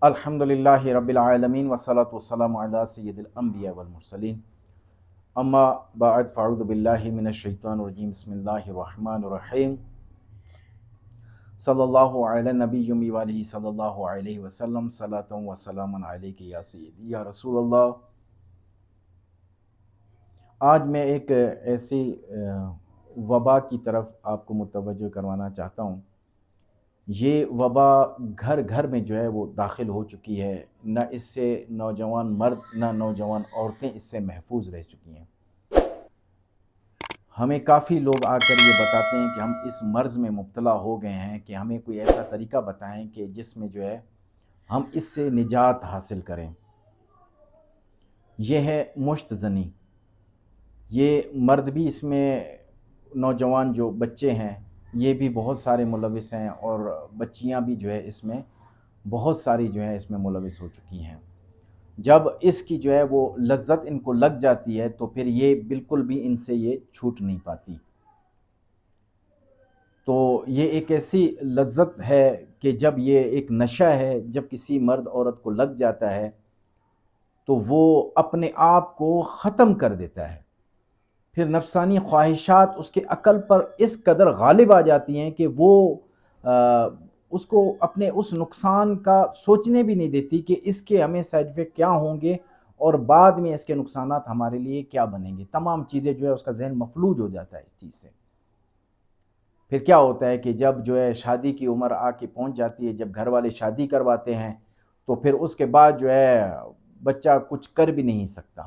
الحمدللہ رب العالمین والصلاة والسلام علی سید الانبیاء والمرسلین اما بعد فاعوذ باللہ من الشیطان الرجیم بسم اللہ الرحمن الرحیم صلی اللہ علی نبی وآلہ صلی اللہ علیہ وسلم صلاۃ و سلام علیک یا سیدی یا رسول اللہ۔ آج میں ایک ایسی وبا کی طرف آپ کو متوجہ کروانا چاہتا ہوں۔ یہ وبا گھر گھر میں جو ہے وہ داخل ہو چکی ہے، نہ اس سے نوجوان مرد نہ نوجوان عورتیں اس سے محفوظ رہ چکی ہیں۔ ہمیں کافی لوگ آ کر یہ بتاتے ہیں کہ ہم اس مرض میں مبتلا ہو گئے ہیں کہ ہمیں کوئی ایسا طریقہ بتائیں کہ جس میں جو ہے ہم اس سے نجات حاصل کریں۔ یہ ہے مشت زنی۔ یہ مرد بھی اس میں، نوجوان جو بچے ہیں یہ بھی بہت سارے ملوث ہیں، اور بچیاں بھی جو ہے اس میں بہت ساری جو ہے اس میں ملوث ہو چکی ہیں۔ جب اس کی جو ہے وہ لذت ان کو لگ جاتی ہے تو پھر یہ بالکل بھی ان سے یہ چھوٹ نہیں پاتی۔ تو یہ ایک ایسی لذت ہے کہ جب یہ ایک نشہ ہے، جب کسی مرد عورت کو لگ جاتا ہے تو وہ اپنے آپ کو ختم کر دیتا ہے۔ پھر نفسانی خواہشات اس کے عقل پر اس قدر غالب آ جاتی ہیں کہ وہ اس کو اپنے اس نقصان کا سوچنے بھی نہیں دیتی کہ اس کے ہمیں سائیڈ افیکٹ کیا ہوں گے اور بعد میں اس کے نقصانات ہمارے لیے کیا بنیں گے۔ تمام چیزیں جو ہے اس کا ذہن مفلوج ہو جاتا ہے اس چیز سے۔ پھر کیا ہوتا ہے کہ جب جو ہے شادی کی عمر آ کے پہنچ جاتی ہے، جب گھر والے شادی کرواتے ہیں تو پھر اس کے بعد جو ہے بچہ کچھ کر بھی نہیں سکتا،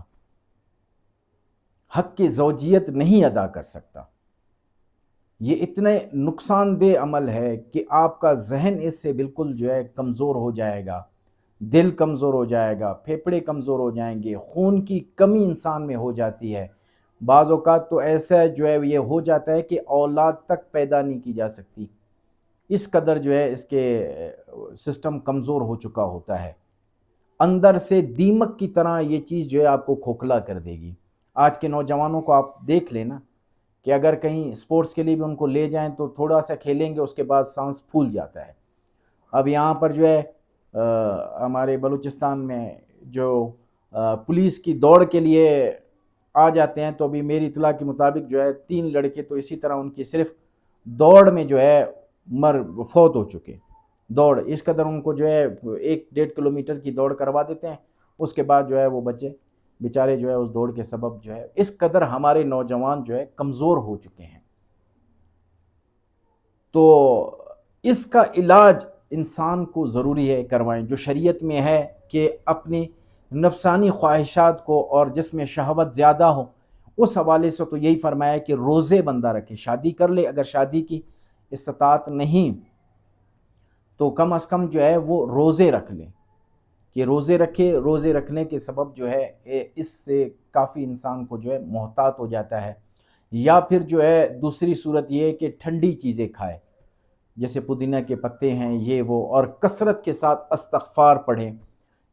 حق کی زوجیت نہیں ادا کر سکتا۔ یہ اتنے نقصان دہ عمل ہے کہ آپ کا ذہن اس سے بالکل جو ہے کمزور ہو جائے گا، دل کمزور ہو جائے گا، پھیپھڑے کمزور ہو جائیں گے، خون کی کمی انسان میں ہو جاتی ہے۔ بعض اوقات تو ایسا جو ہے یہ ہو جاتا ہے کہ اولاد تک پیدا نہیں کی جا سکتی، اس قدر جو ہے اس کے سسٹم کمزور ہو چکا ہوتا ہے۔ اندر سے دیمک کی طرح یہ چیز جو ہے آپ کو کھوکھلا کر دے گی۔ آج کے نوجوانوں کو آپ دیکھ لینا کہ اگر کہیں سپورٹس کے لیے بھی ان کو لے جائیں تو تھوڑا سا کھیلیں گے، اس کے بعد سانس پھول جاتا ہے۔ اب یہاں پر جو ہے ہمارے بلوچستان میں جو پولیس کی دوڑ کے لیے آ جاتے ہیں، تو ابھی میری اطلاع کے مطابق جو ہے 3 لڑکے تو اسی طرح ان کی صرف دوڑ میں جو ہے فوت ہو چکے۔ دوڑ اس قدر ان کو جو ہے 1-1.5 کلومیٹر کی دوڑ کروا دیتے ہیں، اس کے بعد جو ہے وہ بچے بیچارے جو ہے اس دوڑ کے سبب جو ہے اس قدر ہمارے نوجوان جو ہے کمزور ہو چکے ہیں۔ تو اس کا علاج انسان کو ضروری ہے کروائیں، جو شریعت میں ہے کہ اپنی نفسانی خواہشات کو، اور جس میں شہوت زیادہ ہو، اس حوالے سے تو یہی فرمایا کہ روزے بندہ رکھے، شادی کر لے، اگر شادی کی استطاعت نہیں تو کم از کم جو ہے وہ روزے رکھ لیں، کہ روزے رکھے۔ روزے رکھنے کے سبب جو ہے اس سے کافی انسان کو جو ہے محتاط ہو جاتا ہے۔ یا پھر جو ہے دوسری صورت یہ ہے کہ ٹھنڈی چیزیں کھائے، جیسے پودینہ کے پتے ہیں یہ وہ، اور کثرت کے ساتھ استغفار پڑھیں،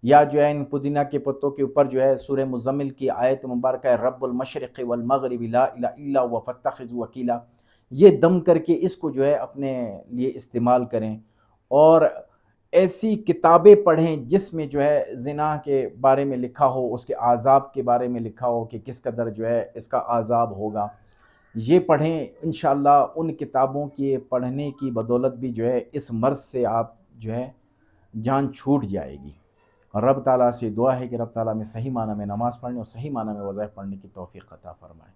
یا جو ہے ان پودینہ کے پتوں کے اوپر جو ہے سورہ مزمل کی آیت مبارکہ ہے رب المشرق والمغرب لا الہ الا هو فاتخذه وکیلا، یہ دم کر کے اس کو جو ہے اپنے لیے استعمال کریں۔ اور ایسی کتابیں پڑھیں جس میں جو ہے زنا کے بارے میں لکھا ہو، اس کے عذاب کے بارے میں لکھا ہو کہ کس قدر جو ہے اس کا عذاب ہوگا، یہ پڑھیں۔ انشاءاللہ ان کتابوں کی پڑھنے کی بدولت بھی جو ہے اس مرض سے آپ جو ہے جان چھوٹ جائے گی۔ اور رب تعالیٰ سے دعا ہے کہ رب تعالیٰ میں صحیح معنی میں نماز پڑھنے اور صحیح معنی میں وظائف پڑھنے کی توفیق عطا فرمائے۔